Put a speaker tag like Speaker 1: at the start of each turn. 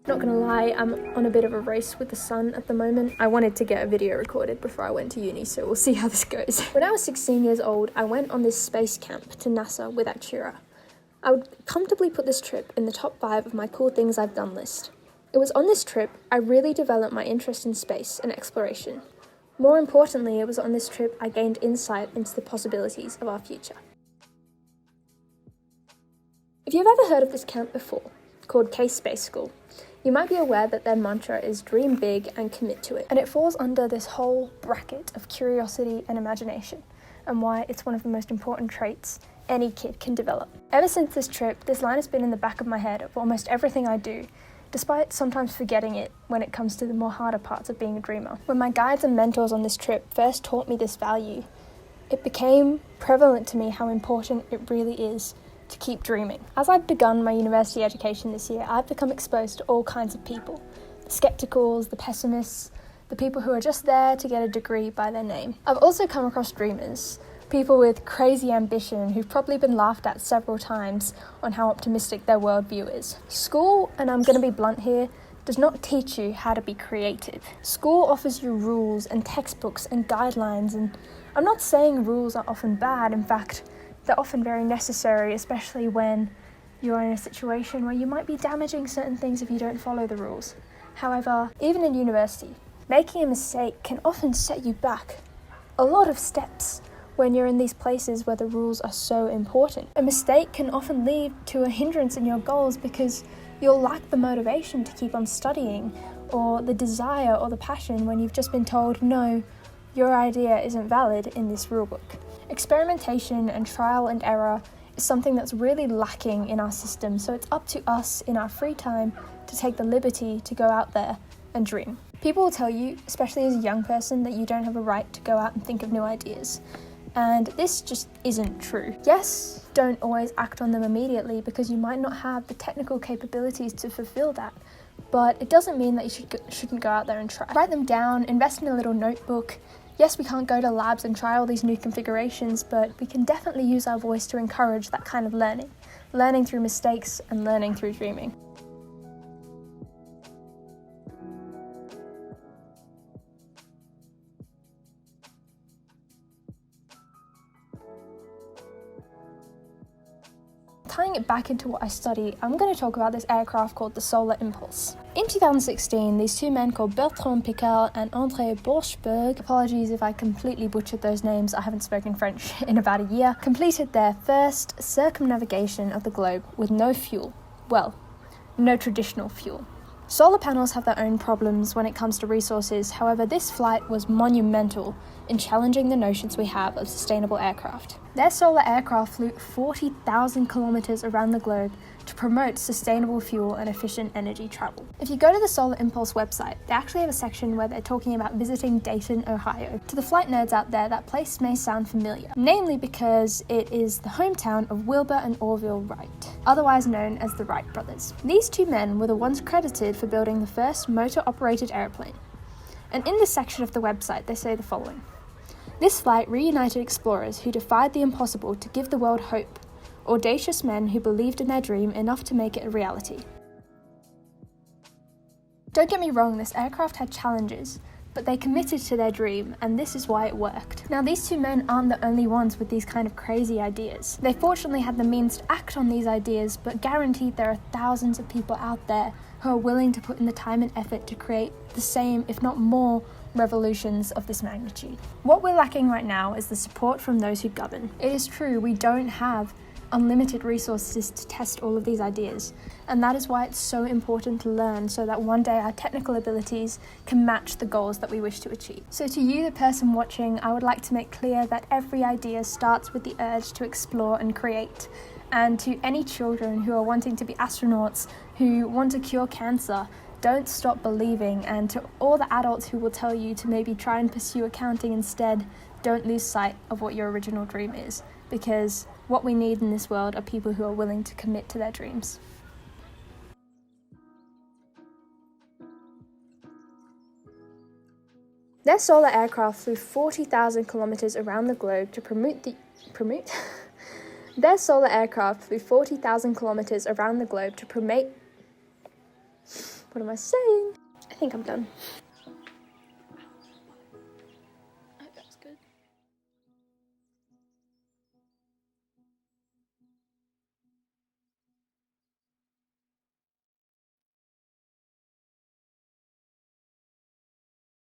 Speaker 1: Not gonna lie, I'm on a bit of a race with the sun at the moment. I wanted to get a video recorded before I went to uni, so we'll see how this goes. When I was 16 years old, I went on this space camp to NASA with Actura. I would comfortably put this trip in the top 5 of my cool things I've done list. It was on this trip I really developed my interest in space and exploration. More importantly, it was on this trip I gained insight into the possibilities of our future. If you've ever heard of this camp before, called Case Space School, you might be aware that their mantra is dream big and commit to it. And it falls under this whole bracket of curiosity and imagination, and why it's one of the most important traits any kid can develop. Ever since this trip, this line has been in the back of my head of almost everything I do, despite sometimes forgetting it when it comes to the more harder parts of being a dreamer. When my guides and mentors on this trip first taught me this value, it became prevalent to me how important it really is to keep dreaming. As I've begun my university education this year, I've become exposed to all kinds of people. The skepticals, the pessimists, the people who are just there to get a degree by their name. I've also come across dreamers, people with crazy ambition who've probably been laughed at several times on how optimistic their worldview is. School, and I'm going to be blunt here, does not teach you how to be creative. School offers you rules and textbooks and guidelines, and I'm not saying rules are often bad. In fact, they're often very necessary, especially when you're in a situation where you might be damaging certain things if you don't follow the rules. However, even in university, making a mistake can often set you back a lot of steps when you're in these places where the rules are so important. A mistake can often lead to a hindrance in your goals because you'll lack the motivation to keep on studying, or the desire or the passion when you've just been told, no, your idea isn't valid in this rulebook. Experimentation and trial and error is something that's really lacking in our system, so it's up to us in our free time to take the liberty to go out there and dream. People will tell you, especially as a young person, that you don't have a right to go out and think of new ideas. And this just isn't true. Yes, don't always act on them immediately because you might not have the technical capabilities to fulfill that, but it doesn't mean that you shouldn't go out there and try. Write them down, invest in a little notebook. Yes, we can't go to labs and try all these new configurations, but we can definitely use our voice to encourage that kind of learning through mistakes and learning through dreaming. Tying it back into what I study, I'm going to talk about this aircraft called the Solar Impulse. In 2016, these two men called Bertrand Piccard and André Borschberg, apologies if I completely butchered those names, I haven't spoken French in about a year, completed their first circumnavigation of the globe with no fuel. Well, no traditional fuel. Solar panels have their own problems when it comes to resources, however this flight was monumental in challenging the notions we have of sustainable aircraft. Their solar aircraft flew 40,000 kilometers around the globe to promote sustainable fuel and efficient energy travel. If you go to the Solar Impulse website, they actually have a section where they're talking about visiting Dayton, Ohio. To the flight nerds out there, that place may sound familiar, namely because it is the hometown of Wilbur and Orville Wright, otherwise known as the Wright brothers. These two men were the ones credited for building the first motor-operated airplane. And in this section of the website, they say the following. This flight reunited explorers who defied the impossible to give the world hope, audacious men who believed in their dream enough to make it a reality. Don't get me wrong, this aircraft had challenges, but they committed to their dream, and this is why it worked. Now, these two men aren't the only ones with these kind of crazy ideas. They fortunately had the means to act on these ideas, but guaranteed there are thousands of people out there who are willing to put in the time and effort to create the same, if not more, revolutions of this magnitude. What we're lacking right now is the support from those who govern. It is true, we don't have unlimited resources to test all of these ideas, and that is why it's so important to learn so that one day our technical abilities can match the goals that we wish to achieve. So to you, the person watching, I would like to make clear that every idea starts with the urge to explore and create. And to any children who are wanting to be astronauts, who want to cure cancer, don't stop believing. And to all the adults who will tell you to maybe try and pursue accounting instead, don't lose sight of what your original dream is, because what we need in this world are people who are willing to commit to their dreams. Their solar aircraft flew 40,000 kilometers around the globe to Their solar aircraft flew 40,000 kilometers around the globe to promote What am I saying? I think I'm done.